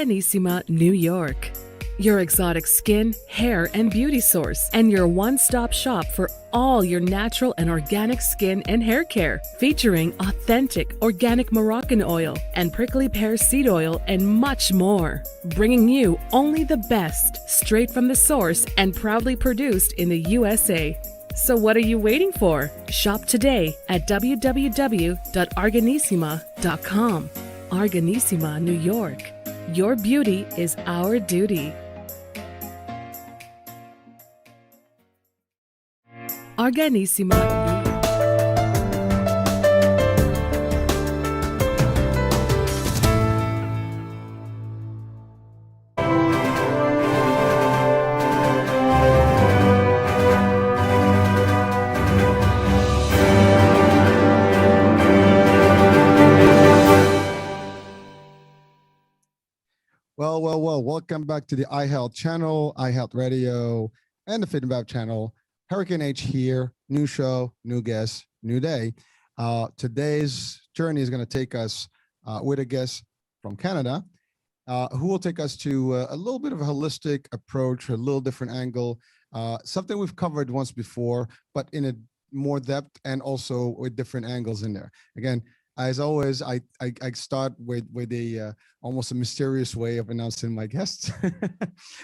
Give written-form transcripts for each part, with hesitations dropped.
Organissima, New York. Your exotic skin, hair, and beauty source, and your one-stop shop for all your natural and organic skin and hair care, featuring authentic organic Moroccan oil and prickly pear seed oil and much more. Bringing you only the best, straight from the source and proudly produced in the USA. So what are you waiting for? Shop today at www.organissima.com. Organissima, New York. Your beauty is our duty. Organissima. Well, welcome back to the iHealth channel, iHealth Radio, and the FitNVAP channel. Hurricane H here, new show, new guest, new day. Today's journey is going to take us with a guest from Canada, who will take us to a little bit of a holistic approach, a little different angle, something we've covered once before, but in a more depth and also with different angles in there. Again, as always, I start with a almost a mysterious way of announcing my guests,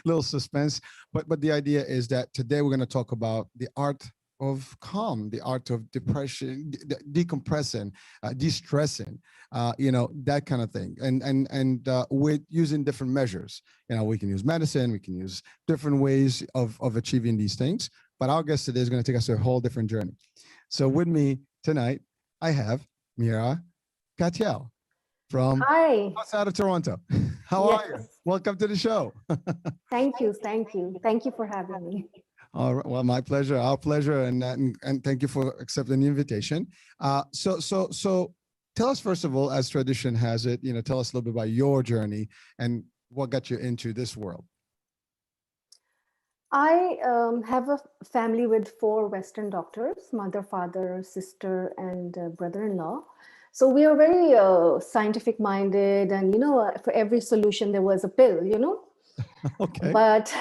little suspense. But the idea is that today we're going to talk about the art of calm, the art of depression, decompressing, de-stressing, that kind of thing. And with using different measures. We can use medicine, we can use different ways of achieving these things. But our guest today is going to take us to a whole different journey. So with me tonight, I have Mira, Katyal from outside of Toronto. How are you? Welcome to the show. Thank you for having me. All right, well, my pleasure, our pleasure, and thank you for accepting the invitation. So tell us first of all, as tradition has it, tell us a little bit about your journey and what got you into this world. I have a family with 4 Western doctors, mother, father, sister, and brother-in-law. So we are very scientific minded, and for every solution there was a pill, Okay. But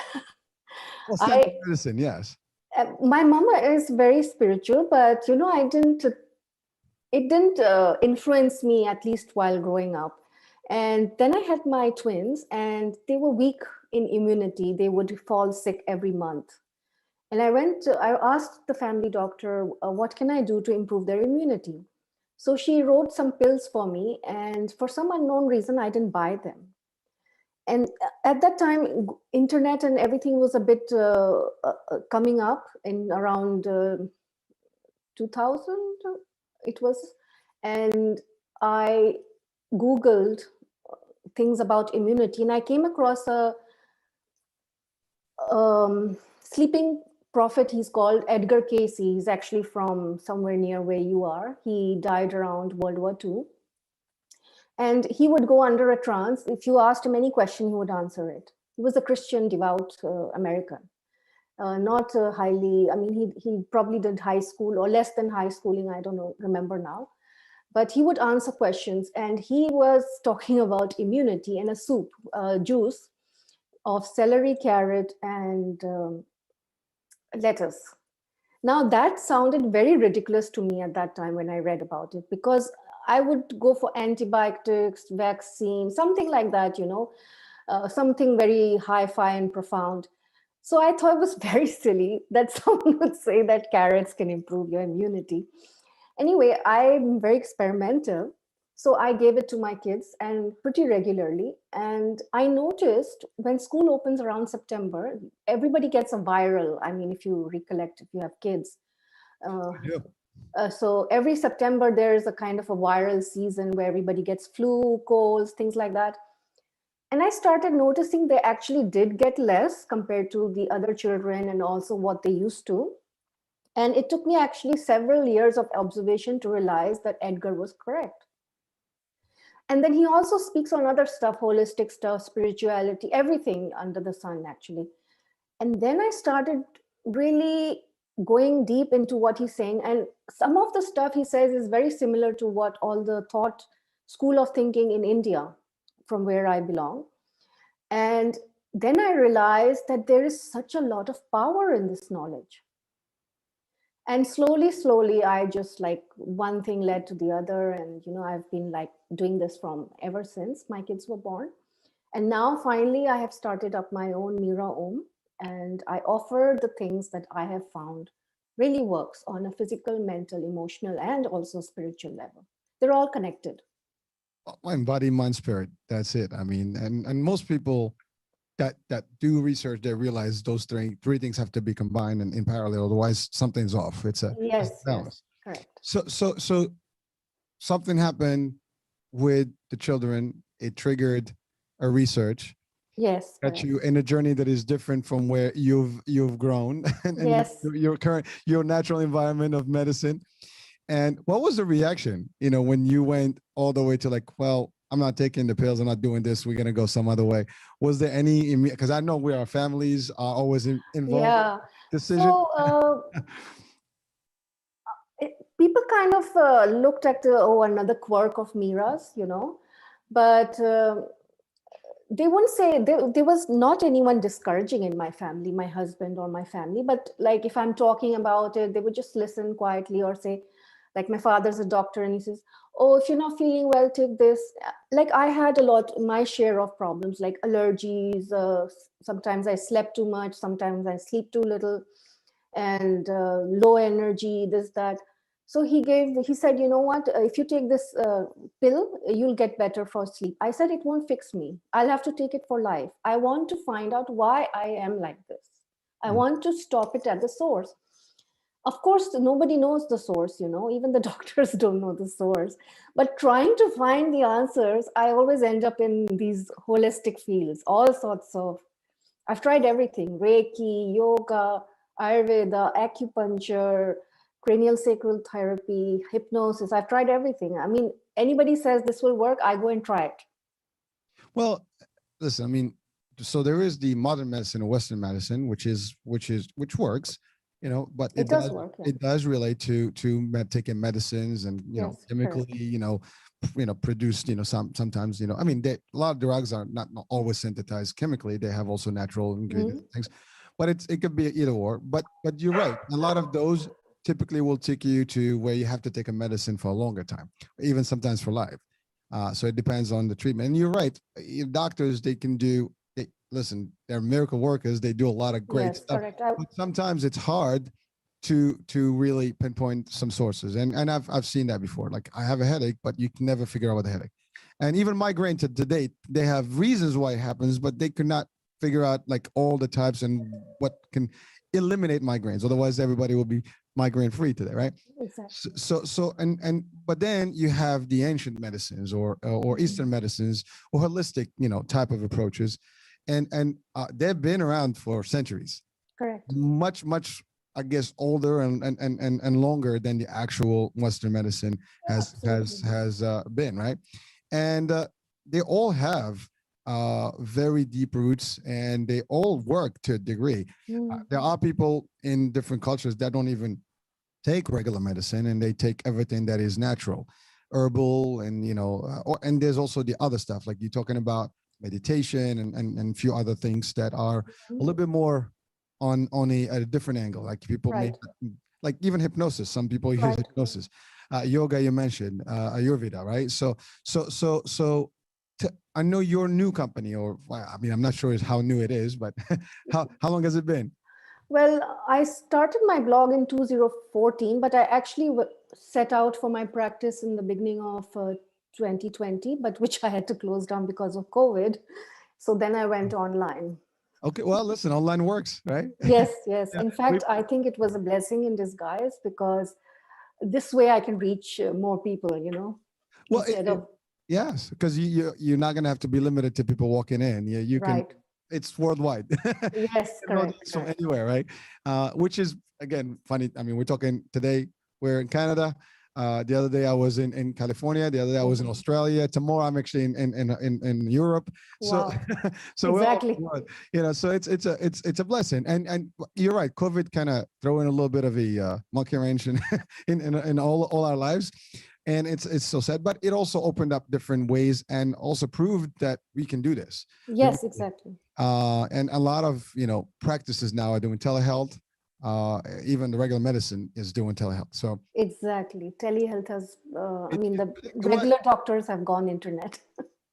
medicine, yes. My mama is very spiritual, but it didn't influence me, at least while growing up. And then I had my twins, and they were weak in immunity. They would fall sick every month. And I asked the family doctor, what can I do to improve their immunity? So she wrote some pills for me, and for some unknown reason, I didn't buy them. And at that time, internet and everything was a bit coming up in around 2000, it was. And I Googled things about immunity, and I came across a sleeping prophet. He's called Edgar Casey. He's actually from somewhere near where you are. He died around World War II. And he would go under a trance. If you asked him any question, he would answer it. He was a Christian, devout American. Not he probably did high school or less than high schooling. I don't remember now. But he would answer questions, and he was talking about immunity in a soup, juice of celery, carrot, and lettuce. Now that sounded very ridiculous to me at that time when I read about it, because I would go for antibiotics, vaccine, something like that, something very hi-fi and profound. So I thought it was very silly that someone would say that carrots can improve your immunity. Anyway, I'm very experimental. So I gave it to my kids, and pretty regularly. And I noticed when school opens around September, everybody gets a viral. I mean, if you recollect, if you have kids. So every September, there is a kind of a viral season where everybody gets flu, colds, things like that. And I started noticing they actually did get less compared to the other children and also what they used to. And it took me actually several years of observation to realize that Edgar was correct. And then he also speaks on other stuff, holistic stuff, spirituality, everything under the sun, actually. And then I started really going deep into what he's saying. And some of the stuff he says is very similar to what all the thought school of thinking in India, from where I belong. And then I realized that there is such a lot of power in this knowledge. And slowly, I just like one thing led to the other. And, I've been like doing this from ever since my kids were born. And now finally, I have started up my own Mira Om, and I offer the things that I have found really works on a physical, mental, emotional, and also spiritual level. They're all connected. Mind, body, mind, spirit. That's it. I mean, and most people that do research, they realize those three things have to be combined and in parallel. Otherwise, something's off. It's a Yes, balance. correct. So something happened with the children. It triggered a research. Yes, Got correct. you in a journey that is different from where you've grown and Yes. your natural environment of medicine. And what was the reaction, when you went all the way to like, well, I'm not taking the pills, I'm not doing this, we're gonna go some other way? Was there any, because I know where our families are always involved Yeah. in decision. So people kind of looked at another quirk of Mira's, but they wouldn't say there was not anyone discouraging in my family, my husband or my family. But like if I'm talking about it, they would just listen quietly or say, like my father's a doctor and he says, oh, if you're not feeling well, take this. Like I had my share of problems like allergies. Sometimes I slept too much, sometimes I sleep too little, and low energy, this, that. So he said, you know what, if you take this pill, you'll get better for sleep. I said, it won't fix me. I'll have to take it for life. I want to find out why I am like this. I want to stop it at the source. Of course, nobody knows the source, even the doctors don't know the source. But trying to find the answers, I always end up in these holistic fields, all sorts of, I've tried everything: Reiki, yoga, Ayurveda, acupuncture, cranial sacral therapy, hypnosis. I've tried everything. I mean, anybody says this will work, I go and try it. Well, listen, I mean, so there is the modern medicine or Western medicine, which works, but it does work. Yeah. It does relate to taking medicines and, Yes, chemically, produced, sometimes, I mean, a lot of drugs are not always synthesized chemically. They have also natural ingredients, things, but it could be either or. But you're right. A lot of those typically will take you to where you have to take a medicine for a longer time, even sometimes for life. So it depends on the treatment. And you're right. Doctors, listen, they're miracle workers. They do a lot of great stuff. Correct. But sometimes it's hard to really pinpoint some sources. And I've seen that before. Like I have a headache, but you can never figure out what the headache. And even migraine to date, they have reasons why it happens, but they could not figure out like all the types and what can eliminate migraines. Otherwise, everybody will be migraine free today, right? Exactly. So but then you have the ancient medicines or Eastern medicines or holistic, type of approaches, and they've been around for centuries. Correct. Much, I guess, older and longer than the actual Western medicine has been, right? And they all have very deep roots, and they all work to a degree. There are people in different cultures that don't even take regular medicine, and they take everything that is natural, herbal, and and there's also the other stuff like you're talking about, meditation and a few other things that are a little bit more on a different angle. Like people may, like even hypnosis. Some people use hypnosis. Yoga, you mentioned, Ayurveda, right? So I know your new company, or I mean, I'm not sure how new it is, but how long has it been? Well, I started my blog in 2014, but I actually set out for my practice in the beginning of 2020, but which I had to close down because of COVID. So then I went online. Okay, well, listen, online works, right? Yes. In fact, I think it was a blessing in disguise, because this way I can reach more people, Well, yes, because you're not going to have to be limited to people walking in. You can. It's worldwide. Yes, correct. From anywhere, right? Which is, again, funny. I mean, we're talking today, we're in Canada. The other day I was in California. The other day I was in Australia. Tomorrow I'm actually in Europe. So, Wow. so exactly. so it's a blessing. And you're right. COVID kind of throw in a little bit of a monkey wrench in all our lives. And it's so sad, but it also opened up different ways and also proved that we can do this. Yes, exactly. And a lot of, practices now are doing telehealth. Even the regular medicine is doing telehealth. So Exactly. Telehealth has, I mean, the well, regular doctors have gone internet.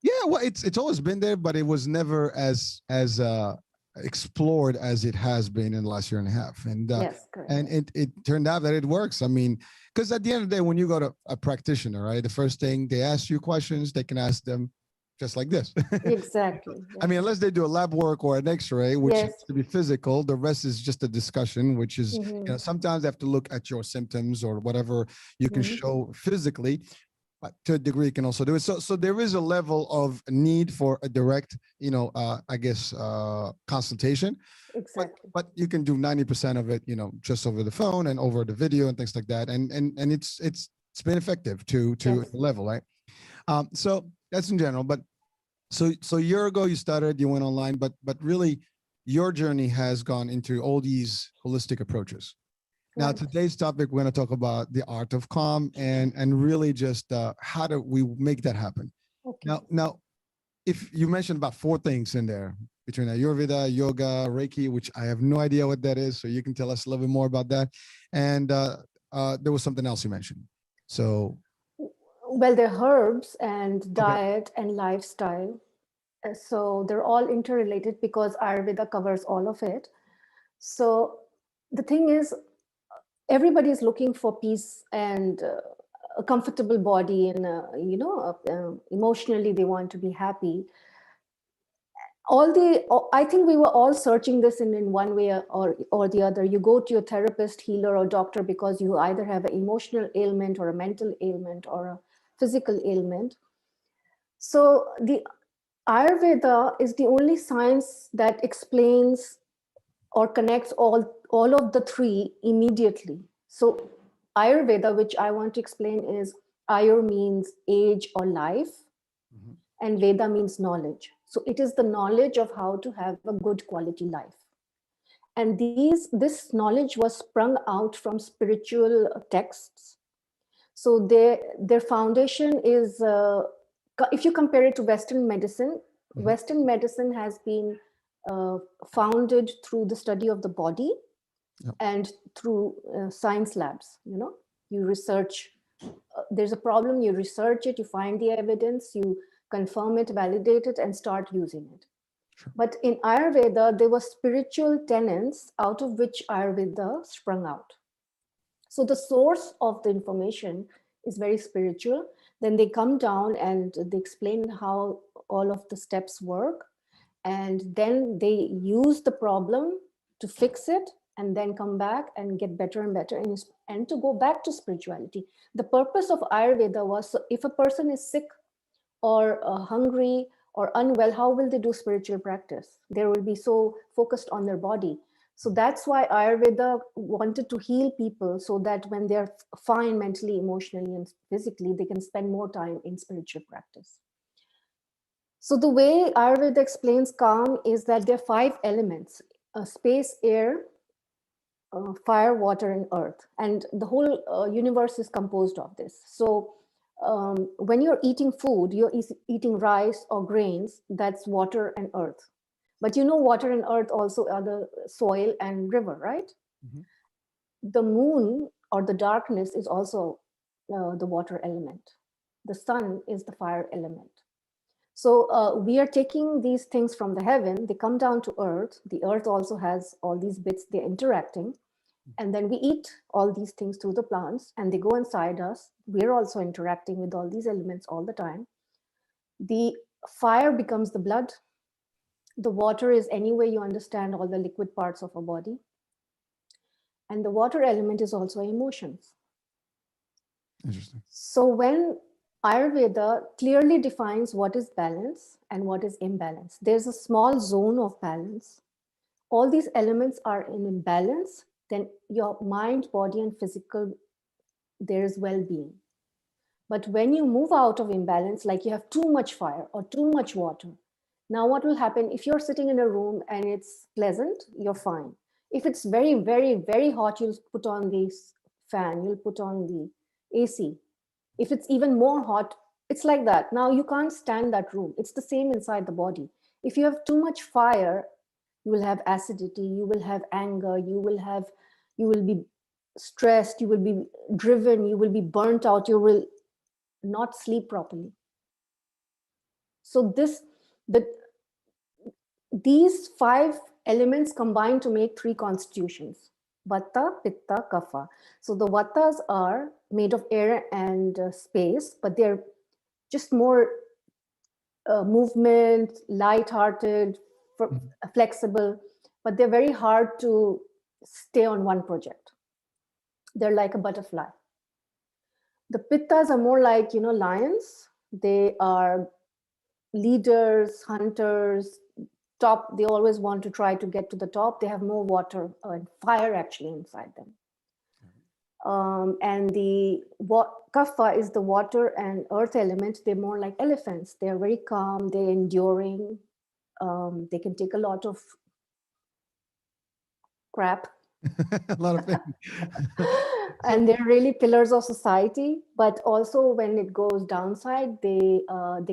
yeah, well, it's always been there, but it was never as explored as it has been in the last year and a half. And Yes, correct. and it turned out that it works. I mean, because at the end of the day, when you go to a practitioner, right, the first thing they ask you questions, they can ask them just like this. Exactly. I mean, unless they do a lab work or an X-ray, which Yes. has to be physical, the rest is just a discussion. Which is, Mhm. sometimes they have to look at your symptoms or whatever you can Mhm. show physically, but to a degree, you can also do it. So there is a level of need for a direct, I guess, consultation. Exactly. But you can do 90% of it, just over the phone and over the video and things like that. And it's been effective to Yes. a level, right? So that's in general. But so a year ago you started, you went online, but really your journey has gone into all these holistic approaches. Now, Right. today's topic, we're going to talk about the art of calm and really just how do we make that happen. Okay. Now, if you mentioned about 4 things in there between Ayurveda, yoga, Reiki, which I have no idea what that is, so you can tell us a little bit more about that. And there was something else you mentioned. So, Well, they're herbs and okay. diet and lifestyle. So they're all interrelated because Ayurveda covers all of it. So the thing is, everybody is looking for peace and a comfortable body, and emotionally they want to be happy. I think we were all searching this in one way or the other. You go to your therapist, healer, or doctor because you either have an emotional ailment or a mental ailment or a physical ailment. So the Ayurveda is the only science that explains or connects all of the three immediately. So Ayurveda, which I want to explain, is Ayur means age or life, Mhm. and Veda means knowledge. So it is the knowledge of how to have a good quality life. And this knowledge was sprung out from spiritual texts. So their foundation is, if you compare it to Mhm. Western medicine has been founded through the study of the body Yep. and through science labs. You research, there's a problem, you research it, you find the evidence, you confirm it, validate it, and start using it. Sure. But in Ayurveda, there were spiritual tenets out of which Ayurveda sprung out. So the source of the information is very spiritual. Then they come down and they explain how all of the steps work. And then they use the problem to fix it and then come back and get better and better and to go back to spirituality. The purpose of Ayurveda was, so if a person is sick or hungry or unwell, how will they do spiritual practice? They will be so focused on their body. So that's why Ayurveda wanted to heal people so that when they're fine mentally, emotionally, and physically, they can spend more time in spiritual practice. So the way Ayurveda explains calm is that there are 5 elements: space, air, fire, water, and earth. And the whole universe is composed of this. So when you're eating food, you're eating rice or grains, that's water and earth. But water and earth also are the soil and river, right? Mhm. The moon or the darkness is also the water element. The sun is the fire element. So we are taking these things from the heaven, they come down to earth. The earth also has all these bits, they're interacting. And then we eat all these things through the plants and they go inside us. We're also interacting with all these elements all the time. The fire becomes the blood. The water is any way you understand all the liquid parts of our body. And the water element is also emotions. Interesting. So when Ayurveda clearly defines what is balance and what is imbalance, there's a small zone of balance. All these elements are in imbalance, then your mind, body, and physical, there is well-being. But when you move out of imbalance, like you have too much fire or too much water, now what will happen if you're sitting in a room and it's pleasant, you're fine. If it's very, very, very hot, you'll put on the fan, you'll put on the AC. If it's even more hot, it's like that. Now you can't stand that room. It's the same inside the body. If you have too much fire, you will have acidity, you will have anger, you will be stressed, you will be driven, you will be burnt out, you will not sleep properly. So these 5 elements combine to make 3 constitutions: Vata, Pitta, Kapha. So the Vatas are made of air and space, but they're just more movement, light-hearted, flexible, but they're very hard to stay on one project. They're like a butterfly. The Pittas are more like, lions. They are leaders, hunters, top. They always want to try to get to the top. They have more water and fire actually inside them. And the Kapha is the water and earth element. They're more like elephants. They're very calm. They're enduring. They can take a lot of crap. A lot of things. And they're really pillars of society. But also when it goes downside, they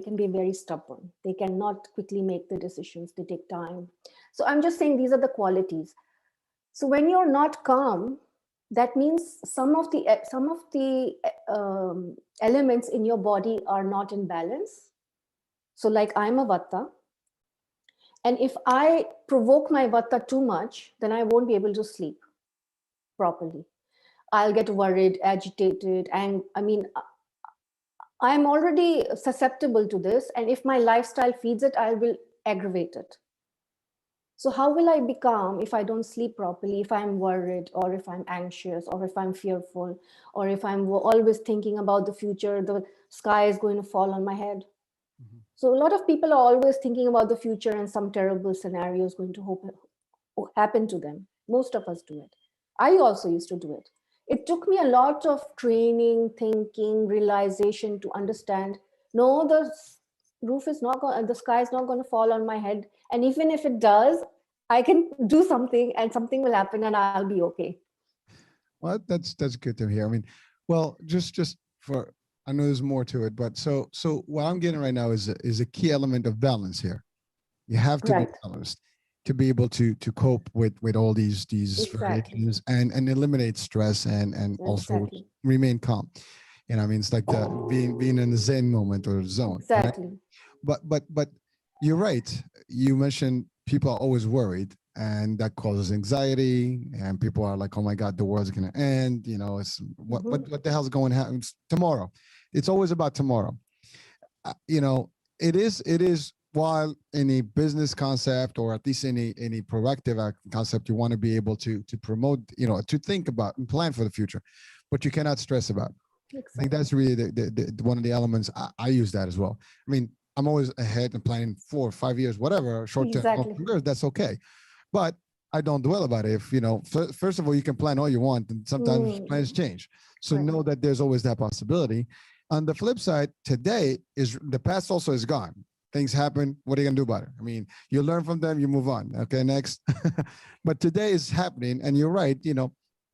can be very stubborn. They cannot quickly make the decisions. They take time. So I'm just saying these are the qualities. So when you're not calm, that means some of the elements in your body are not in balance. So like I'm a Vata, and if I provoke my Vata too much, then I won't be able to sleep properly. I'll get worried, agitated, and I'm already susceptible to this, and if my lifestyle feeds it, I will aggravate it. So how will I be calm if I don't sleep properly, if I'm worried, or if I'm anxious, or if I'm fearful, or if I'm always thinking about the future, the sky is going to fall on my head? Mm-hmm. So a lot of people are always thinking about the future and some terrible scenario is going to happen to them. Most of us do it. I also used to do it. It took me a lot of training, thinking, realization to understand, no, the sky is not going to fall on my head. And even if it does, I can do something and something will happen and I'll be okay. Well, that's good to hear. Well, just for, I know there's more to it, but so what I'm getting right now is a key element of balance here. You have to be balanced to be able to cope with all these variations and eliminate stress and also remain calm. It's like the being in the Zen moment or zone. Exactly. Right? But you're right. You mentioned people are always worried, and that causes anxiety, and people are like, "Oh my God, the world's gonna end." It's what the hell's going to happen tomorrow? It's always about tomorrow. It is. While in a business concept, or at least any proactive concept, you want to be able to promote, to think about and plan for the future, but you cannot stress about it. Exactly. I think that's really the one of the elements. I use that as well. I'm always ahead and planning 4 or 5 years, whatever, short term, long-term, that's okay. But I don't dwell about it. If, first of all, you can plan all you want, and sometimes plans change. So know that there's always that possibility. On the flip side, today is the past also is gone. Things happen. What are you going to do about it? You learn from them, you move on. Okay, next. But today is happening, and you're right. You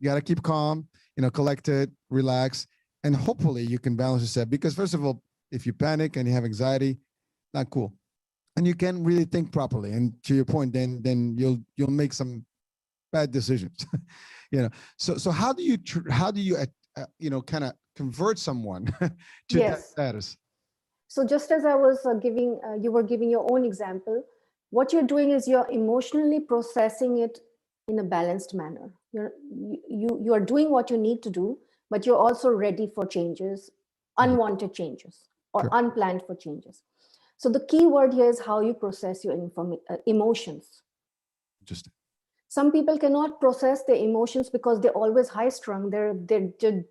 got to keep calm, collected, relax, and hopefully you can balance yourself. Because first of all, if you panic and you have anxiety, not cool. And you can't really think properly. And to your point, then you'll make some bad decisions. So how do you kind of convert someone to that status? So just as I was you were giving your own example, what you're doing is you're emotionally processing it in a balanced manner. You are doing what you need to do, but you're also ready for changes, unwanted changes, or unplanned for changes. So the key word here is how you process your emotions. Interesting. Some people cannot process their emotions because they're always high strung. They're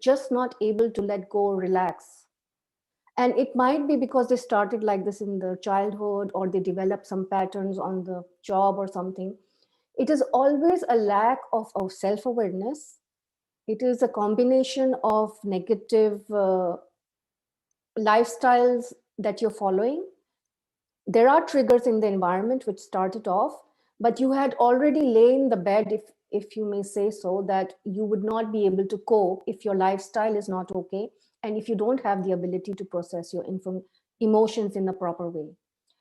just not able to let go, relax. And it might be because they started like this in their childhood, or they developed some patterns on the job or something. It is always a lack of self-awareness. It is a combination of negative lifestyles that you're following. There are triggers in the environment which started off, but you had already laid the bed, if you may say so, that you would not be able to cope if your lifestyle is not okay. and if you don't have the ability to process your emotions in the proper way.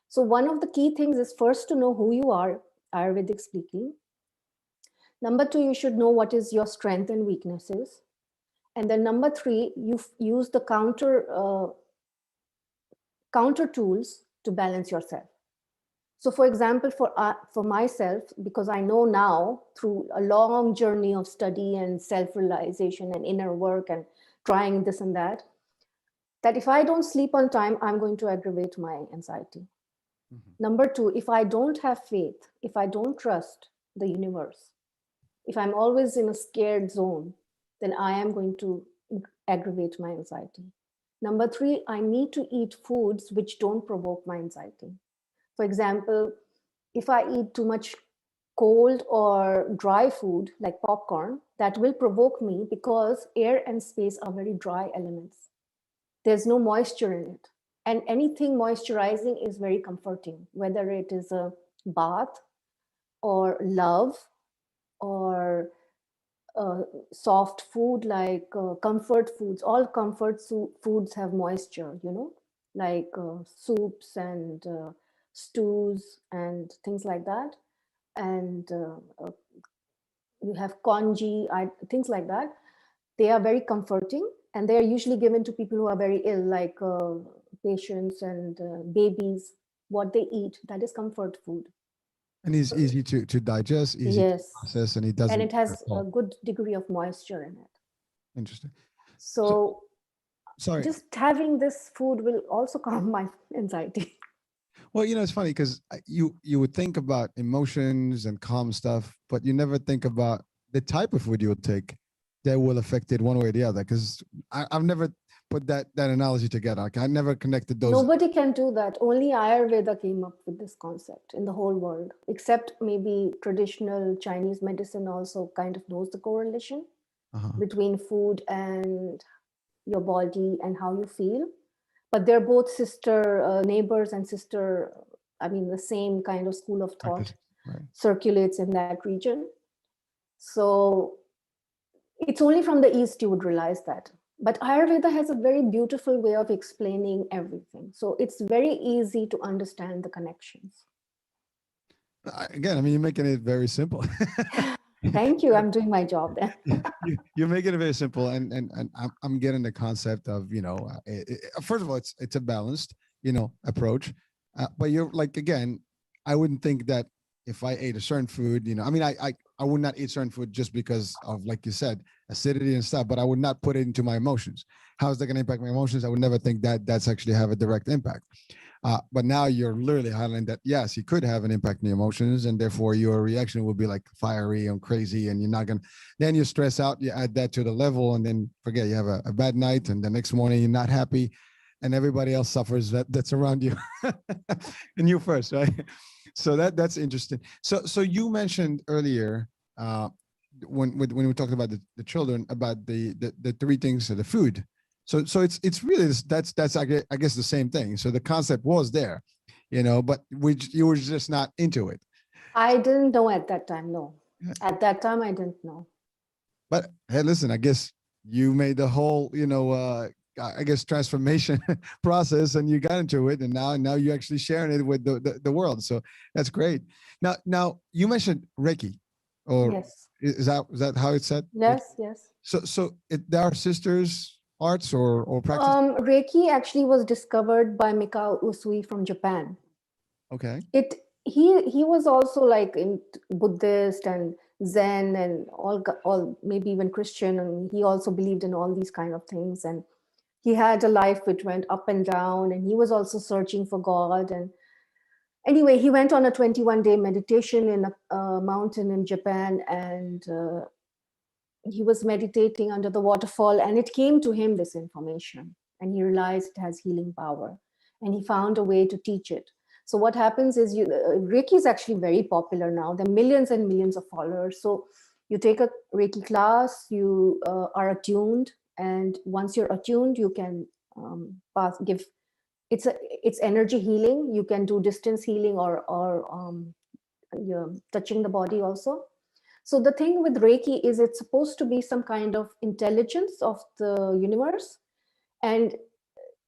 So one of the key things is first to know who you are, Ayurvedic speaking. Number two, you should know what is your strength and weaknesses. And then number three, you use the counter tools to balance yourself. So for example, for myself, because I know now through a long journey of study and self-realization and inner work and trying this and that if I don't sleep on time, I'm going to aggravate my anxiety. Mm-hmm. Number two, if I don't have faith, if I don't trust the universe, if I'm always in a scared zone, then I am going to aggravate my anxiety. Number three, I need to eat foods which don't provoke my anxiety. For example, if I eat too much cold or dry food like popcorn, that will provoke me because air and space are very dry elements. There's no moisture in it. And anything moisturizing is very comforting, whether it is a bath or love or soft food like comfort foods. All comfort foods have moisture, like soups and stews and things like that. And you have congee, things like that. They are very comforting, and they are usually given to people who are very ill, like patients and babies. What they eat, that is comfort food. And it's easy to digest, easy to process, and it has a good degree of moisture in it. Interesting. So sorry, just having this food will also calm my anxiety. Well, it's funny because you would think about emotions and calm stuff, but you never think about the type of food you would take that will affect it one way or the other. Because I've never put that analogy together. Like, I never connected those. Nobody can do that. Only Ayurveda came up with this concept in the whole world, except maybe traditional Chinese medicine also kind of knows the correlation between food and your body and how you feel. But they're both sister neighbors and sister, the same kind of school of thought circulates in that region. So it's only from the East you would realize that. But Ayurveda has a very beautiful way of explaining everything. So it's very easy to understand the connections. Again, you're making it very simple. Thank you. I'm doing my job then. You're making it very simple, and I'm getting the concept of first of all, it's a balanced approach, but you're like, again, I wouldn't think that if I ate a certain food, I would not eat certain food just because of, like you said, acidity and stuff, but I would not put it into my emotions. How is that going to impact my emotions? I would never think that that's actually have a direct impact. But now you're literally highlighting that, yes, it could have an impact on the emotions, and therefore your reaction will be like fiery and crazy, and you're not going to, then you stress out, you add that to the level, and then forget, you have a bad night, and the next morning you're not happy, and everybody else suffers that's around you. And you first, right? So that's interesting. So you mentioned earlier, when we were talking about the children, about the three things of the food. So it's really that's I guess the same thing. So the concept was there, but you were just not into it. I didn't know at that time. No, at that time I didn't know. But hey, listen, I guess you made the whole I guess transformation process, and you got into it, and now you're actually sharing it with the world. So that's great. Now you mentioned Reiki, or yes, is that how it's said? Yes, yes. So there are sisters arts or practice? Reiki actually was discovered by Mikao Usui from Japan. Okay. He was also like in Buddhist and Zen and all maybe even Christian, and he also believed in all these kind of things, and he had a life which went up and down, and he was also searching for God. And anyway, he went on a 21-day meditation in a mountain in Japan, and he was meditating under the waterfall, and it came to him, this information, and he realized it has healing power, and he found a way to teach it. So what happens is Reiki is actually very popular now. There are millions and millions of followers. So you take a Reiki class, you are attuned, and once you're attuned, you can give. It's energy healing. You can do distance healing or you're touching the body also. So the thing with Reiki is it's supposed to be some kind of intelligence of the universe, and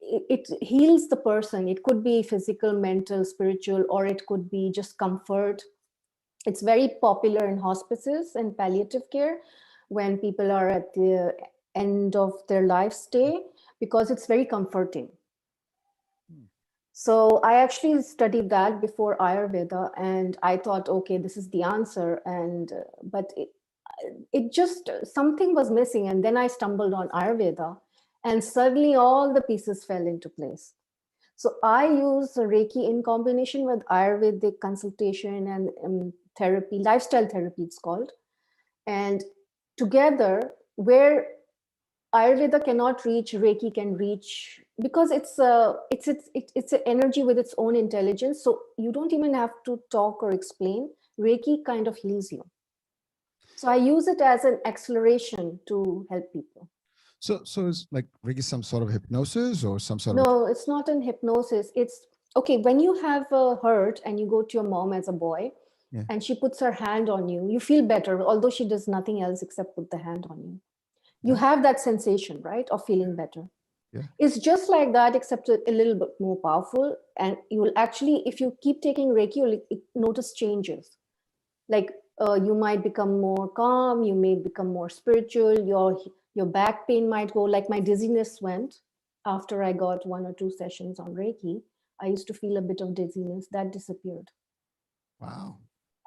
it heals the person. It could be physical, mental, spiritual, or it could be just comfort. It's very popular in hospices and palliative care when people are at the end of their life stay, because it's very comforting. So I actually studied that before Ayurveda, and I thought, okay, this is the answer. And but it just, something was missing, and then I stumbled on Ayurveda, and suddenly all the pieces fell into place. So I use Reiki in combination with Ayurvedic consultation and therapy, lifestyle therapy it's called. And together, where Ayurveda cannot reach, Reiki can reach, because it's an energy with its own intelligence. So you don't even have to talk or explain. Reiki kind of heals you. So I use it as an acceleration to help people. So it's like Reiki some sort of hypnosis or some sort of... No, it's not an hypnosis. It's okay. When you have a hurt and you go to your mom as a boy, Yeah. and she puts her hand on you, you feel better, although she does nothing else except put the hand on you. You have that sensation, right, of feeling better. Yeah. It's just like that, except a little bit more powerful. And you will actually, if you keep taking Reiki, you'll notice changes. Like you might become more calm, you may become more spiritual, your back pain might go, like my dizziness went after I got 1 or 2 sessions on Reiki. I used to feel a bit of dizziness, that disappeared. Wow.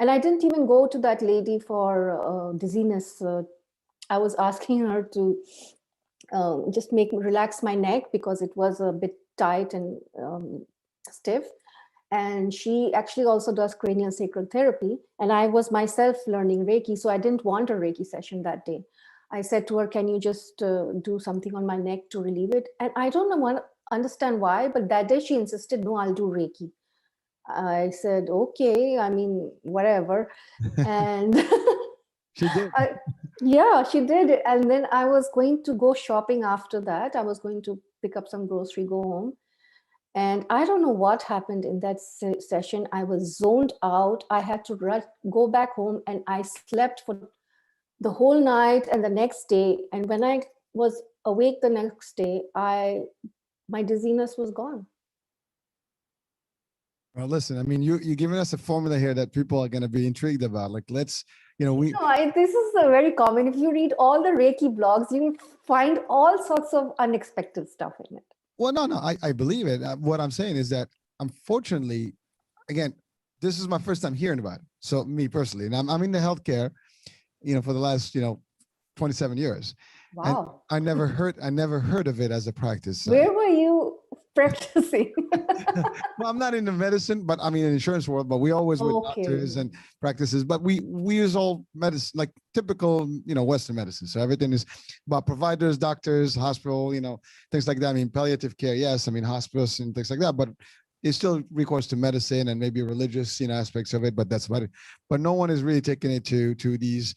And I didn't even go to that lady for dizziness. I was asking her to just relax my neck because it was a bit tight and stiff. And she actually also does cranial sacral therapy. And I was myself learning Reiki, so I didn't want a Reiki session that day. I said to her, can you just do something on my neck to relieve it? And I don't understand why, but that day she insisted, no, I'll do Reiki. I said, okay, I mean, whatever. And She did. Yeah, she did. And then I was going to go shopping after that. I was going to pick up some grocery, go home. And I don't know what happened in that session. I was zoned out. I had to go back home, and I slept for the whole night and the next day. And when I was awake the next day, my dizziness was gone. Well, listen, I mean, you're giving us a formula here that people are going to be intrigued about. Like, let's, this is a very common. If you read all the Reiki blogs, you find all sorts of unexpected stuff in it. Well, no, I believe it. What I'm saying is that, unfortunately, again, this is my first time hearing about it. So me personally, and I'm in the healthcare, for the last, 27 years. Wow. And I never heard of it as a practice. Where were you practicing? Well, I'm not in the medicine, but I mean in the insurance world, but we always with doctors and practices, but we use all medicine, like typical, Western medicine. So everything is about providers, doctors, hospital, things like that. I mean, palliative care, yes. I mean, hospice and things like that, but it's still recourse to medicine and maybe religious, aspects of it, but that's about it. But no one is really taking it to these,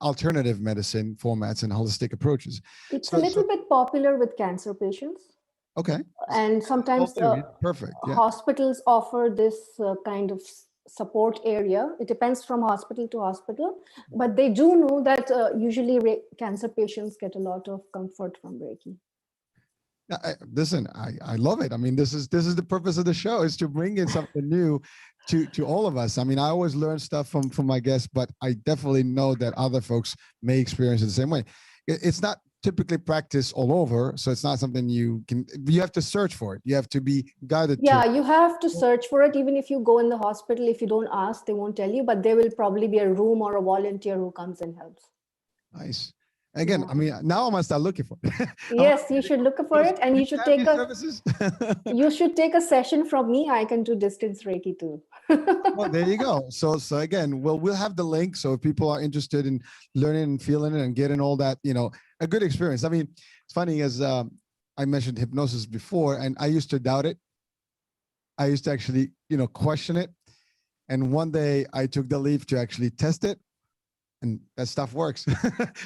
alternative medicine formats and holistic approaches. It's a little bit popular with cancer patients. Okay. And sometimes perfect. Yeah. Hospitals offer this kind of support area. It depends from hospital to hospital, but they do know that usually cancer patients get a lot of comfort from Reiki. Listen, I love it. I mean, this is the purpose of the show, is to bring in something new to all of us. I mean, I always learn stuff from my guests, but I definitely know that other folks may experience it the same way. It's not typically practiced all over, so it's not something you have to search for it. You have to be guided. Yeah, you have to search for it. Even if you go in the hospital, if you don't ask, they won't tell you, but there will probably be a room or a volunteer who comes and helps. Nice. Again, I mean, now I must start looking for it. Yes, you should look for it, and you should take you should take a session from me. I can do distance Reiki too. Well, there you go. So again, we'll have the link. So if people are interested in learning and feeling it and getting all that, a good experience. I mean, it's funny, as I mentioned hypnosis before, and I used to doubt it. I used to actually, question it. And one day I took the leap to actually test it. And that stuff works.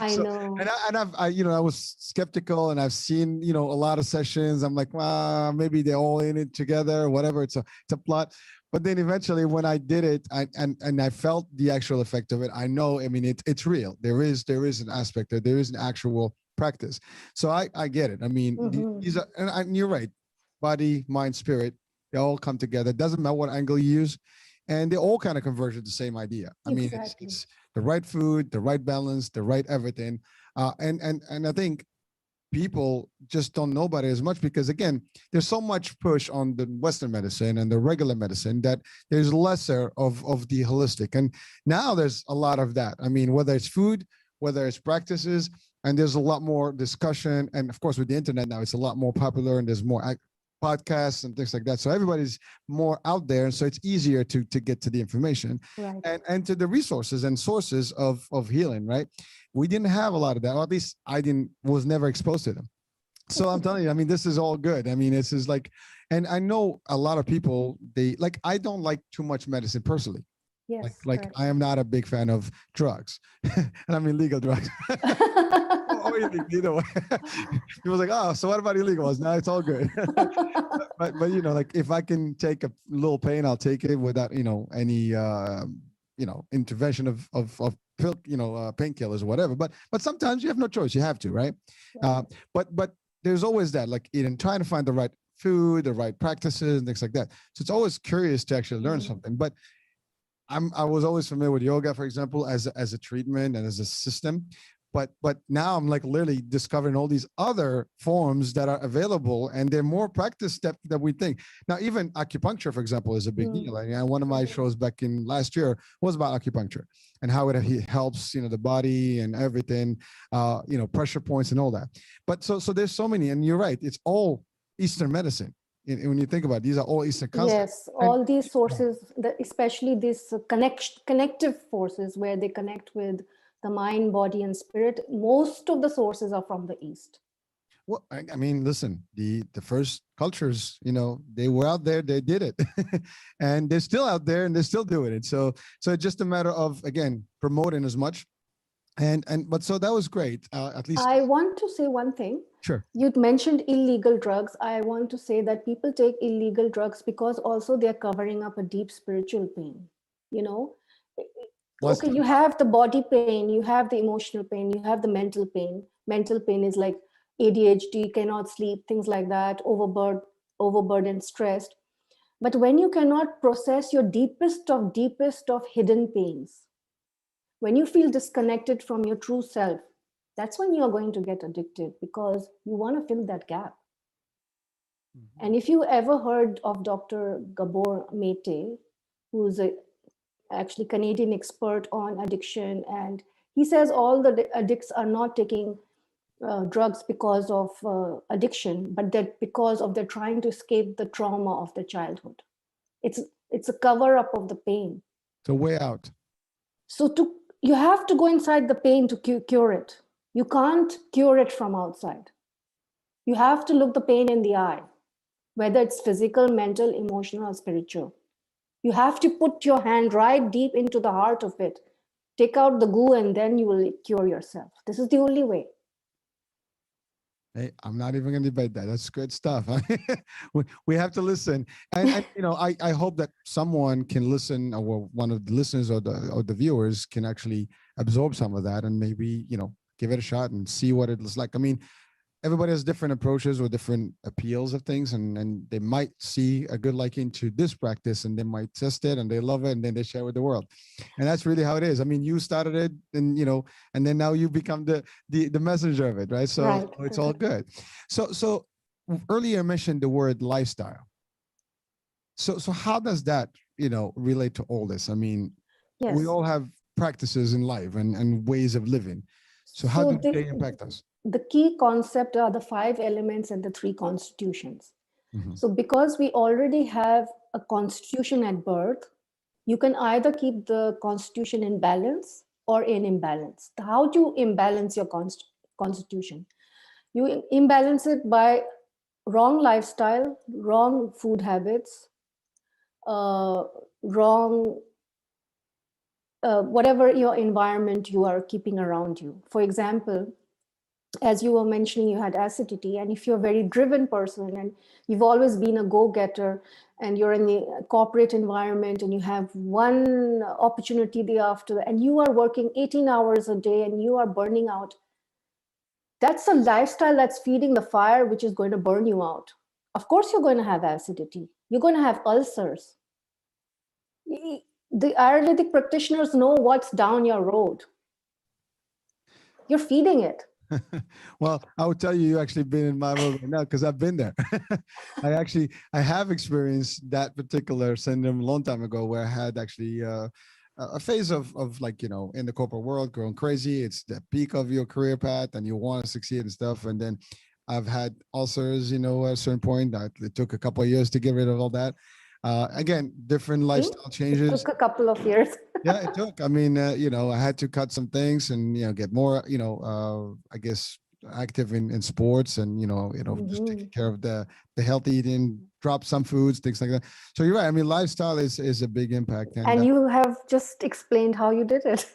I know. And I was skeptical, and I've seen, a lot of sessions. I'm like, well, maybe they're all in it together, whatever. It's a plot. But then eventually when I did it, and I felt the actual effect of it, I know, I mean, it's real. There is an aspect there. There is an actual practice. So I get it. I mean, these are, and you're right. Body, mind, spirit, they all come together. It doesn't matter what angle you use, and they all kind of converge to the same idea. I mean, it's the right food, the right balance, the right everything. And I think people just don't know about it as much because, again, there's so much push on the Western medicine and the regular medicine that there's lesser of the holistic. And now there's a lot of that. I mean, whether it's food, whether it's practices, and there's a lot more discussion. And of course, with the internet now, it's a lot more popular and there's more podcasts and things like that. So everybody's more out there. And so it's easier to get to the information and to the resources and sources of healing, right? We didn't have a lot of that, or at least was never exposed to them. So I'm telling you, I mean, this is all good. I mean, this is like, and I know a lot of people, I don't like too much medicine personally. Yes, like I am not a big fan of drugs, and I mean legal drugs. Or either way. People like, oh, so what about illegal ones? No, it's all good. but like if I can take a little pain, I'll take it without any intervention of painkillers or whatever. But sometimes you have no choice. You have to, right? But there's always that, like trying to find the right food, the right practices, and things like that. So it's always curious to actually learn something. But I was always familiar with yoga, for example, as a treatment and as a system. But now I'm like literally discovering all these other forms that are available, and they're more practice steps that we think. Now, even acupuncture, for example, is a big deal. And one of my shows back in last year was about acupuncture and how it helps, the body and everything, pressure points and all that. But so there's so many, and you're right. It's all Eastern medicine. When you think about it, these are all Eastern concepts. Yes, all these sources, especially these connective forces where they connect with the mind, body, and spirit, most of the sources are from the East. Well, I mean, listen, the first cultures, they were out there, they did it, and they're still out there, and they're still doing it. So it's just a matter of, again, promoting as much. But so that was great. At least I want to say one thing. Sure. You'd mentioned illegal drugs. I want to say that people take illegal drugs because also they're covering up a deep spiritual pain. Okay, you have the body pain, you have the emotional pain, you have the mental pain. Mental pain is like ADHD, cannot sleep, things like that, overburdened, stressed. But when you cannot process your deepest of hidden pains, when you feel disconnected from your true self, that's when you're going to get addicted because you want to fill that gap. And if you ever heard of Dr. Gabor Mate, who's actually Canadian expert on addiction, and he says all the addicts are not taking drugs because of addiction, but that because of they're trying to escape the trauma of their childhood. It's a cover up of the pain. It's a way out. So you have to go inside the pain to cure it. You can't cure it from outside. You have to look the pain in the eye, whether it's physical, mental, emotional, or spiritual. You have to put your hand right deep into the heart of it, take out the goo, and then you will cure yourself. This is the only way. Hey, I'm not even going to debate that. That's good stuff. We have to listen. And I hope that someone can listen, or one of the listeners or the viewers can actually absorb some of that and maybe, give it a shot and see what it looks like. I mean, everybody has different approaches or different appeals of things, and they might see a good liking to this practice, and they might test it and they love it, and then they share it with the world. And that's really how it is. I mean, you started it, and and then now you become the messenger of it, right? So it's all good. So earlier I mentioned the word lifestyle. So how does that relate to all this? I mean, we all have practices in life and ways of living. So how do they impact us? The key concept are the 5 elements and the 3 constitutions. So because we already have a constitution at birth, you can either keep the constitution in balance or in imbalance. How do you imbalance your constitution? You imbalance it by wrong lifestyle, wrong food habits, wrong whatever your environment you are keeping around you. For example, as you were mentioning, you had acidity, and if you're a very driven person and you've always been a go-getter and you're in the corporate environment and you have one opportunity the after, and you are working 18 hours a day and you are burning out, That's a lifestyle that's feeding the fire, which is going to burn you out. Of course, you're going to have acidity. You're going to have ulcers. The Ayurvedic practitioners know what's down your road. You're feeding it. Well, I would tell you, you actually been in my road right now because I've been there. I have experienced that particular syndrome a long time ago, where I had actually a phase of like, you know, in the corporate world, going crazy. It's the peak of your career path and you want to succeed and stuff. And then I've had ulcers, you know, at a certain point. It took a couple of years to get rid of all that. Again, different lifestyle changes. It took a couple of years. Yeah, it took. I mean, you know, I had to cut some things and, you know, get more, you know, I guess active in sports and, just taking care of the healthy eating, drop some foods, things like that. So you're right. I mean, lifestyle is a big impact. And you have just explained how you did it.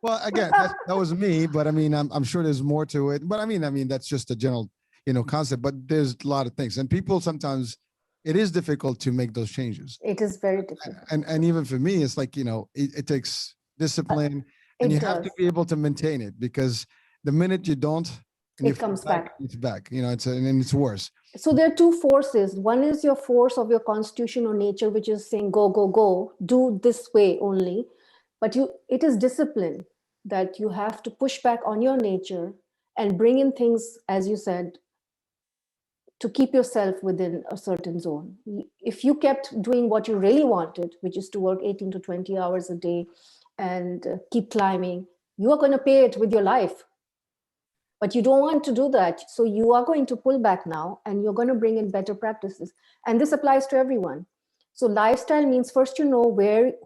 Well, again, that was me, but I mean, I'm sure there's more to it. But I mean, that's just a general, you know, concept. But there's a lot of things, and people sometimes it is difficult to make those changes. It is very difficult. And even for me, it's like, you know, it takes discipline, and you have to be able to maintain it, because the minute you don't, and it comes back. It's back. You know, and it's worse. So there are two forces. One is your force of your constitution or nature, which is saying, go, go, go, do this way only. But it is discipline that you have to push back on your nature and bring in things, as you said, to keep yourself within a certain zone. If you kept doing what you really wanted, which is to work 18 to 20 hours a day and keep climbing, you are going to pay it with your life. But you don't want to do that. So you are going to pull back now, and you're going to bring in better practices. And this applies to everyone. So lifestyle means first you know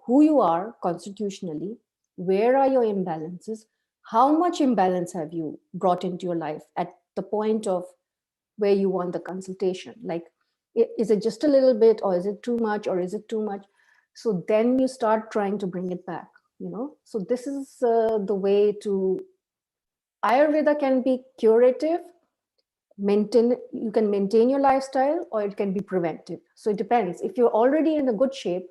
who you are constitutionally, where are your imbalances, how much imbalance have you brought into your life at the point of where you want the consultation. Like, is it just a little bit, or is it too much, or is it too much? So then you start trying to bring it back, you know? So this is the way to, Ayurveda can be curative, you can maintain your lifestyle, or it can be preventive. So it depends. If you're already in a good shape,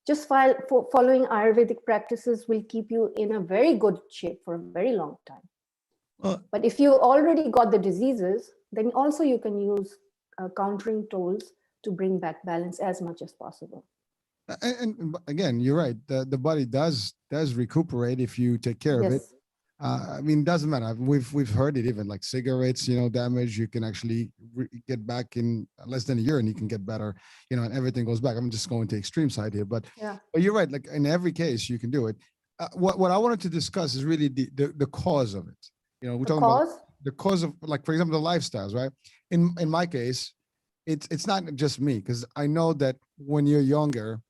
just following Ayurvedic practices will keep you in a very good shape for a very long time. But if you already got the diseases, then also you can use countering tools to bring back balance as much as possible. And again, you're right. The body does recuperate if you take care of it. I mean, it doesn't matter. We've heard it, even like cigarettes, you know, damage, you can actually get back in less than a year, and you can get better, you know, and everything goes back. I'm just going to extreme side here, but you're right. Like in every case, you can do it. What I wanted to discuss is really the cause of it. You know, we're talking about the cause of, like, for example, the lifestyles, right? In my case, it's not just me, because I know that when you're younger,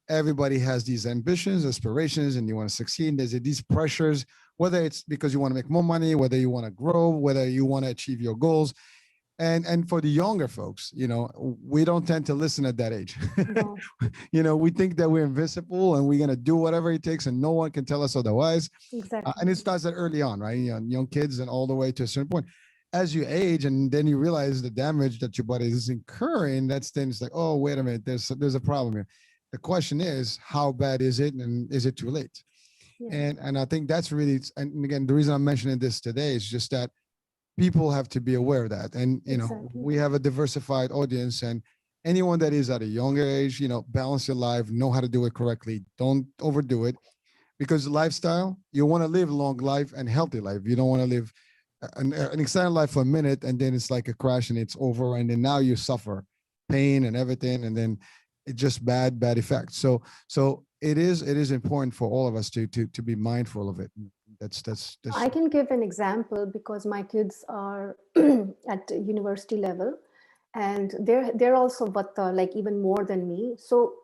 everybody has these ambitions, aspirations, and you want to succeed. There's these pressures, whether it's because you want to make more money, whether you want to grow, whether you want to achieve your goals. And for the younger folks, you know, we don't tend to listen at that age. No. You know, we think that we're invincible and we're going to do whatever it takes and no one can tell us otherwise. Exactly. And it starts that early on, right? You know, young kids and all the way to a certain point. As you age, and then you realize the damage that your body is incurring, that's then it's like, oh, wait a minute, there's a problem here. The question is, how bad is it, and is it too late? Yeah. And I think that's really, and again, the reason I'm mentioning this today is just that people have to be aware of that. And, you know, we have a diversified audience, and anyone that is at a younger age, you know, balance your life, know how to do it correctly. Don't overdo it, because lifestyle, you want to live a long life and healthy life. You don't want to live an extended life for a minute, and then it's like a crash and it's over. And then now you suffer pain and everything. And then it's just bad effects. So it is important for all of us to be mindful of it. That's I can give an example, because my kids are at university level, and they're also Vata, like even more than me. So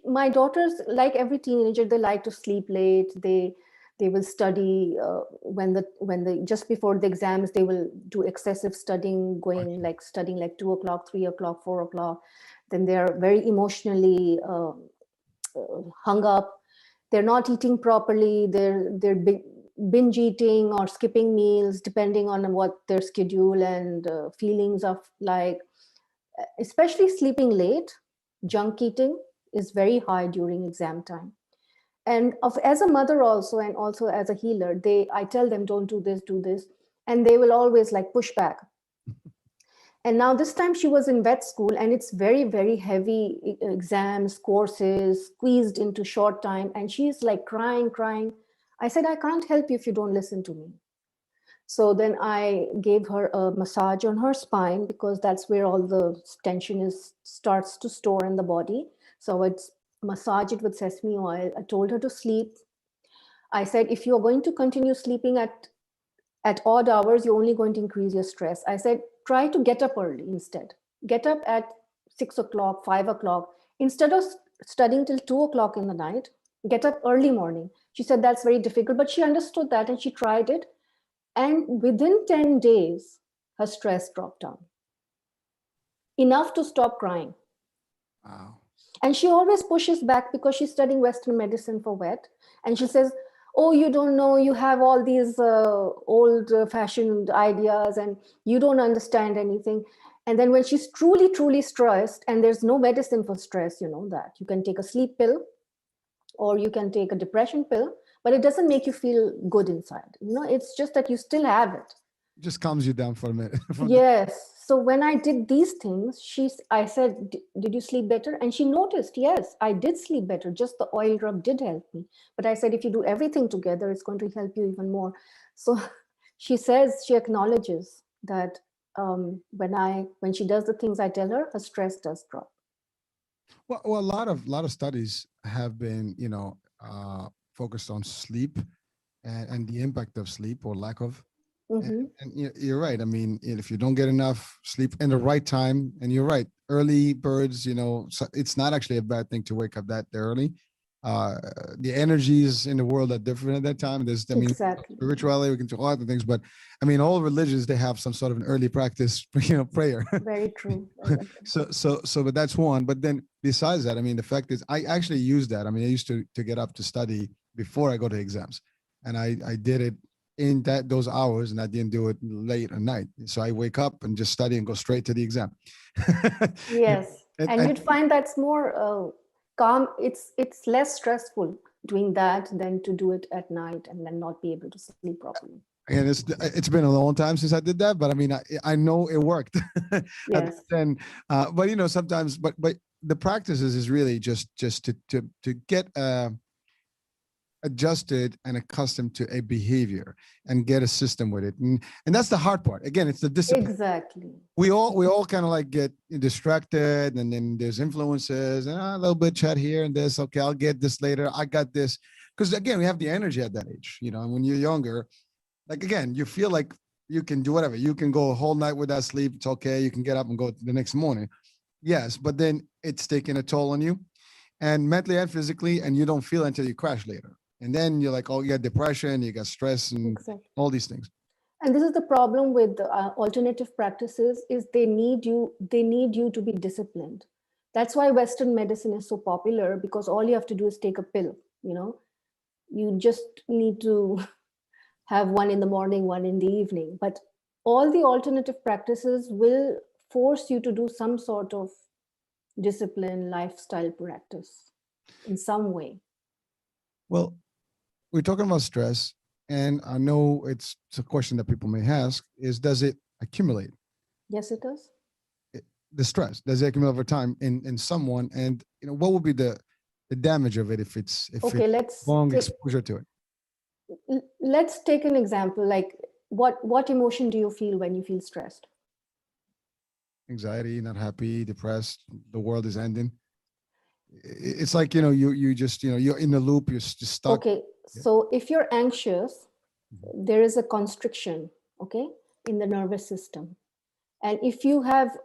my daughters, like every teenager, they like to sleep late. They will study just before the exams. They will do excessive studying, studying like 2 o'clock, 3 o'clock, 4 o'clock. Then they're very emotionally hung up. They're not eating properly. They're binge eating or skipping meals, depending on what their schedule and feelings of like. Especially sleeping late, junk eating is very high during exam time. And as a mother also, and also as a healer, I tell them, don't do this, do this. and they will always like push back. And now this time she was in vet school, and it's very, very heavy exams, courses, squeezed into short time. And she's like crying. I said, I can't help you if you don't listen to me. So then I gave her a massage on her spine, because that's where all the tension starts to store in the body. So it's massage it with sesame oil. I told her to sleep. I said, if you're going to continue sleeping at odd hours, you're only going to increase your stress. I said, try to get up early instead. Get up at 6 o'clock, 5 o'clock. Instead of studying till 2 o'clock in the night, get up early morning. She said that's very difficult, but she understood that and she tried it. And within 10 days, her stress dropped down. Enough to stop crying. Wow. And she always pushes back because she's studying Western medicine for vet. And she says, oh, you don't know, you have all these old-fashioned ideas and you don't understand anything. And then when she's truly, truly stressed, and there's no medicine for stress, you know that. You can take a sleep pill or you can take a depression pill, but it doesn't make you feel good inside. You know, it's just that you still have it. Just calms you down for a minute. Yes. So when I did these things, I said, did you sleep better? And she noticed, yes, I did sleep better. Just the oil rub did help me. But I said, if you do everything together, it's going to help you even more. So she says, she acknowledges that when she does the things I tell her, her stress does drop. Well, a lot of studies have been, focused on sleep and the impact of sleep or lack of. Mm-hmm. And you're right. I mean, if you don't get enough sleep in the right time, and you're right, early birds, so it's not actually a bad thing to wake up that early. The energies in the world are different at that time. Exactly. Spirituality, we can do a lot of things, but I mean, all religions, they have some sort of an early practice, prayer. Very true. But that's one. But then besides that, I mean, the fact is, I actually use that. I mean, I used to get up to study before I go to exams, and I did it in those hours, and I didn't do it late at night. So I wake up and just study and go straight to the exam. Yes. And you'd find that's more calm. It's less stressful doing that than to do it at night and then not be able to sleep properly. And it's been a long time since I did that, but I mean, I know it worked. Yes. Then, but sometimes, but the practices is really just to get adjusted and accustomed to a behavior and get a system with it, and that's the hard part. Again, it's the discipline. Exactly. We all kind of like get distracted, and then there's influences and a little bit chat here and this. Okay, I'll get this later. I got this, because again, we have the energy at that age. And when you're younger, like, again, you feel like you can do whatever. You can go a whole night without sleep. It's okay. You can get up and go the next morning. Yes, but then it's taking a toll on you, and mentally and physically, and you don't feel it until you crash later. And then you're like, oh, you got depression, you got stress, and exactly. all these things. And this is the problem with alternative practices, is they need you to be disciplined. That's why Western medicine is so popular, because all you have to do is take a pill. You just need to have one in the morning, one in the evening. But all the alternative practices will force you to do some sort of discipline, lifestyle practice in some way. Well, we're talking about stress, and I know it's a question that people may ask, is does it accumulate? Yes, it does. The stress, does it accumulate over time in someone? And what would be the damage of it if it's long exposure to it? Let's take an example. Like, what emotion do you feel when you feel stressed? Anxiety, not happy, depressed, the world is ending. It's like, you just, you're in the loop, you're just stuck. Okay. So if you're anxious, there is a constriction, okay, in the nervous system. And if you have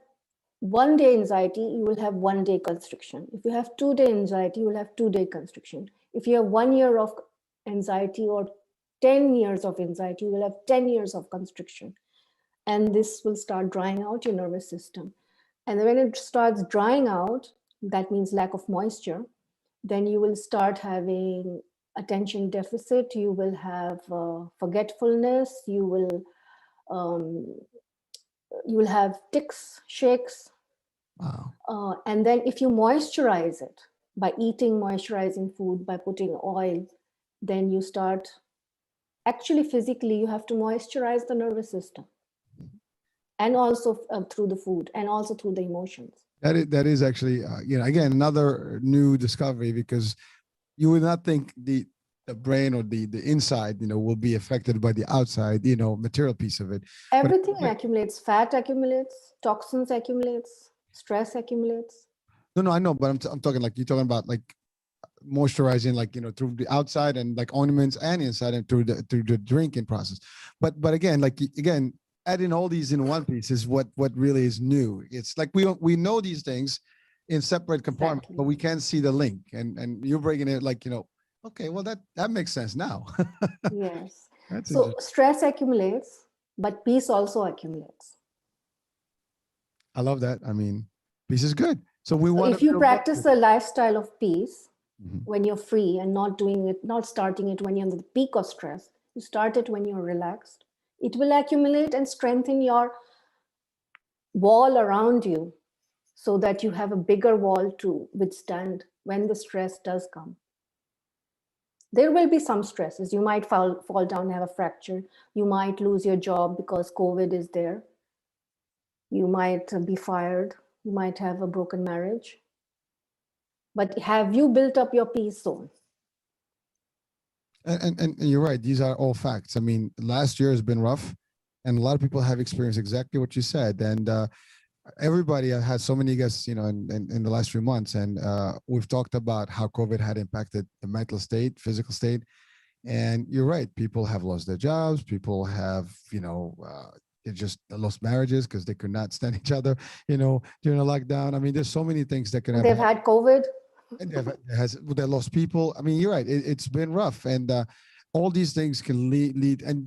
1 day anxiety, you will have 1 day constriction. If you have 2 day anxiety, you will have 2 day constriction. If you have 1 year of anxiety or 10 years of anxiety, you will have 10 years of constriction. And this will start drying out your nervous system. And when it starts drying out, that means lack of moisture, then you will start having attention deficit, you will have forgetfulness, you will have tics, shakes. Wow. And then if you moisturize it by eating moisturizing food, by putting oil, then you start Actually, physically, you have to moisturize the nervous system, and also through the food, and also through the emotions. That is actually, again, another new discovery, because you would not think the brain or the inside, will be affected by the outside, material piece of it. Everything accumulates. Fat accumulates, toxins accumulates, stress accumulates. No, I know, but I'm talking like, you're talking about like moisturizing, like, through the outside, and like ornaments, and inside, and through the drinking process. But again, like, again, adding all these in one piece is what really is new. It's like we know these things in separate compartments, Exactly. but we can't see the link. And you're breaking it like, okay, well, that makes sense now. Yes. That's So interesting. stress accumulates, but peace also accumulates. I love that. I mean, peace is good. So we So want if to you build up practice a lifestyle of peace, Mhm. when you're free and not doing it, not starting it when you're in the peak of stress, you start it when you're relaxed, it will accumulate and strengthen your wall around you, so that you have a bigger wall to withstand when the stress does come. There will be some stresses. You might fall down, have a fracture. You might lose your job because COVID is there. You might be fired. You might have a broken marriage. But have you built up your peace zone? And you're right. These are all facts. I mean, last year has been rough, and a lot of people have experienced exactly what you said. And everybody has so many guests, in the last few months, and we've talked about how COVID had impacted the mental state, physical state. And you're right. People have lost their jobs. People have, they just lost marriages because they could not stand each other, during a lockdown. I mean, there's so many things that can have They've happened. had COVID. And they lost people. I mean, you're right. It's been rough, and all these things can lead. And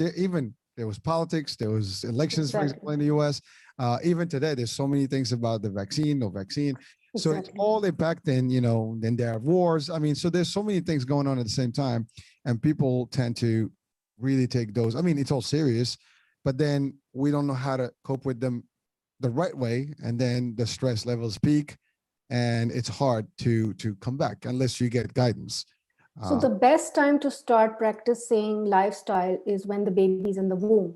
there was politics, there was elections, for example, Exactly. in the U.S. Even today, there's so many things about the vaccine, no vaccine. So it's Exactly. all impacting. Then there are wars. I mean, so there's so many things going on at the same time, and people tend to really take those. I mean, it's all serious, but then we don't know how to cope with them the right way, and then the stress levels peak, and it's hard to come back unless you get guidance. So the best time to start practicing lifestyle is when the baby's in the womb,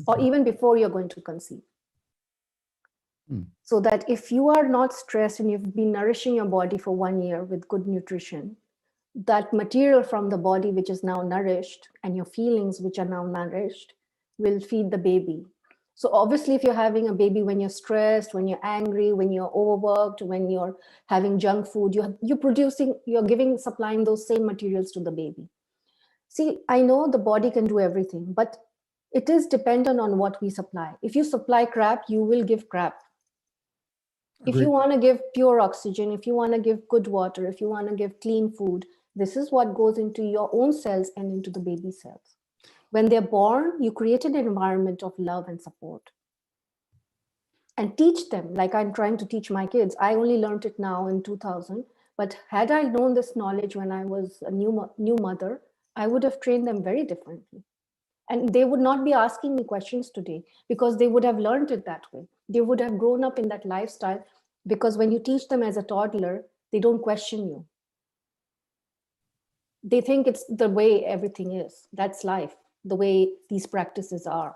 or even before you're going to conceive. So that if you are not stressed and you've been nourishing your body for 1 year with good nutrition, that material from the body which is now nourished, and your feelings which are now nourished, will feed the baby. So obviously, if you're having a baby when you're stressed, when you're angry, when you're overworked, when you're having junk food, you're supplying those same materials to the baby. See, I know the body can do everything, but it is dependent on what we supply. If you supply crap, you will give crap. If you want to give pure oxygen, if you want to give good water, if you want to give clean food, this is what goes into your own cells and into the baby cells. When they're born, you create an environment of love and support. And teach them, like I'm trying to teach my kids. I only learned it now in 2000, but had I known this knowledge when I was a new mother, I would have trained them very differently. And they would not be asking me questions today, because they would have learned it that way. They would have grown up in that lifestyle, because when you teach them as a toddler, they don't question you. They think it's the way everything is. That's life, the way these practices are.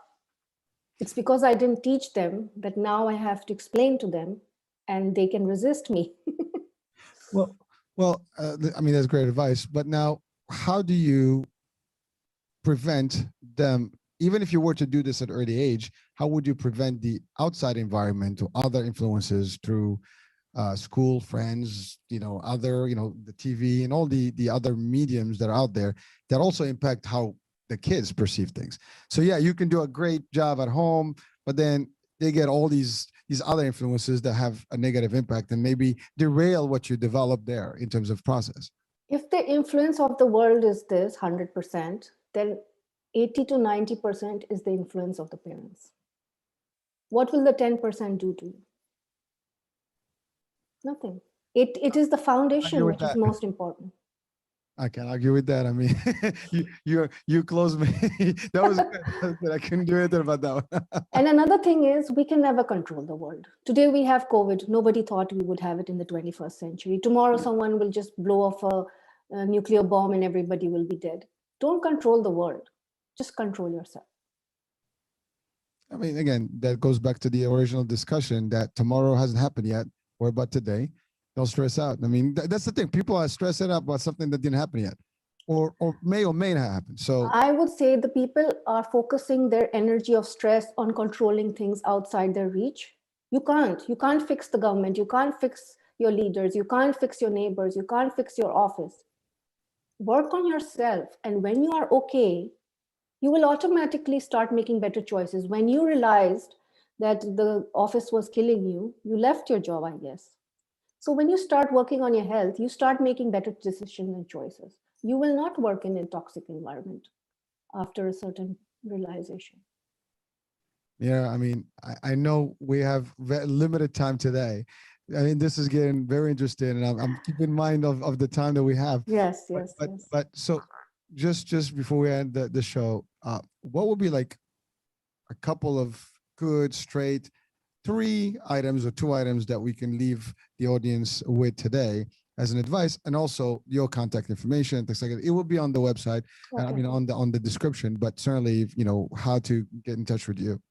It's because I didn't teach them that now I have to explain to them, and they can resist me. Well, I mean, that's great advice. But now, how do you prevent them, even if you were to do this at early age, how would you prevent the outside environment or other influences through school, friends, the TV and all the other mediums that are out there that also impact how the kids perceive things? So yeah, you can do a great job at home, but then they get all these other influences that have a negative impact and maybe derail what you develop there in terms of process. If the influence of the world is this 100%, then 80 to 90% is the influence of the parents. What will the 10% do to you? Nothing. It is the foundation which is most important. I can't argue with that. I mean, you closed me. That was good. I couldn't do anything about that one. And another thing is, we can never control the world. Today we have COVID. Nobody thought we would have it in the 21st century. Tomorrow someone will just blow off a nuclear bomb and everybody will be dead. Don't control the world, just control yourself. I mean, again, that goes back to the original discussion that tomorrow hasn't happened yet. Worry about today. Don't stress out. I mean, that's the thing. People are stressing out about something that didn't happen yet, or may not happen. So I would say the people are focusing their energy of stress on controlling things outside their reach. You can't fix the government. You can't fix your leaders. You can't fix your neighbors. You can't fix your office. Work on yourself. And when you are okay, you will automatically start making better choices. When you realized that the office was killing you, you left your job, I guess. So when you start working on your health, you start making better decisions and choices. You will not work in a toxic environment after a certain realization. yeah, I mean, I know we have limited time today. I mean, this is getting very interesting, and I'm keeping in mind of the time that we have. Yes, But yes, but, yes. but so just before we end the show, what would be like a couple of good straight 3 items or 2 items that we can leave the audience with today as an advice, and also your contact information, things like that. It will be on the website, and I Okay. mean on the description, but certainly how to get in touch with you.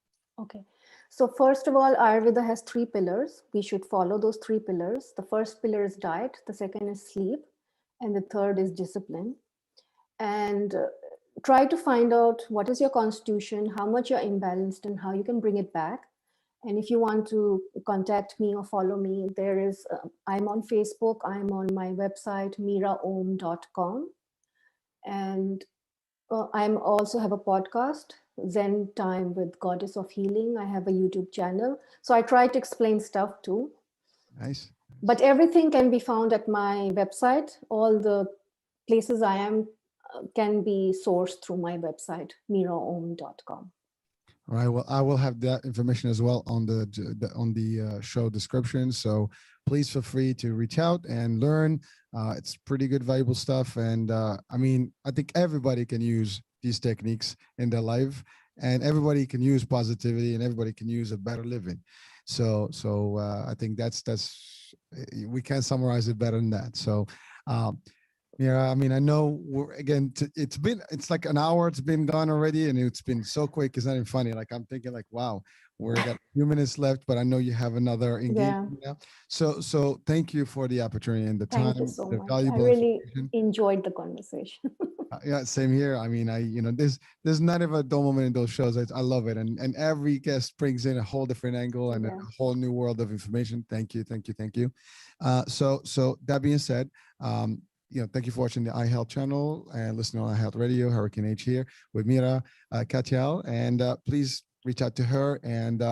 Okay. So first of all, Ayurveda has 3 pillars. We should follow those 3 pillars. The first pillar is diet, the second is sleep, and the third is discipline. And try to find out what is your constitution, how much you're imbalanced, and how you can bring it back. And if you want to contact me or follow me, I'm on Facebook, I'm on my website, miraom.com. And I also have a podcast, Zen Time with Goddess of Healing. I have a YouTube channel. So I try to explain stuff too. Nice. But everything can be found at my website. All the places I am can be sourced through my website, miraom.com. All right. Well, I will have that information as well on the show description. So please feel free to reach out and learn. It's pretty good, valuable stuff. And I mean, I think everybody can use these techniques in their life, and everybody can use positivity, and everybody can use a better living. So I think that's we can't summarize it better than that. So. Yeah, I mean, I know it's like an hour, it's been gone already, and it's been so quick. It's not even funny. Like I'm thinking like, wow, we're got a few minutes left, but I know you have another engagement now. So thank you for the opportunity and the time, Thank you so the much. I valuable really information. enjoyed the conversation. Yeah, same here. I mean, there's not even a dull moment in those shows. I love it. And every guest brings in a whole different angle and a whole new world of information. Thank you. So that being said, thank you for watching the iHealth channel and listening on iHealth Radio. Hurricane H here with Mira, Katyal, and please reach out to her. And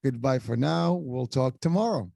goodbye for now. We'll talk tomorrow.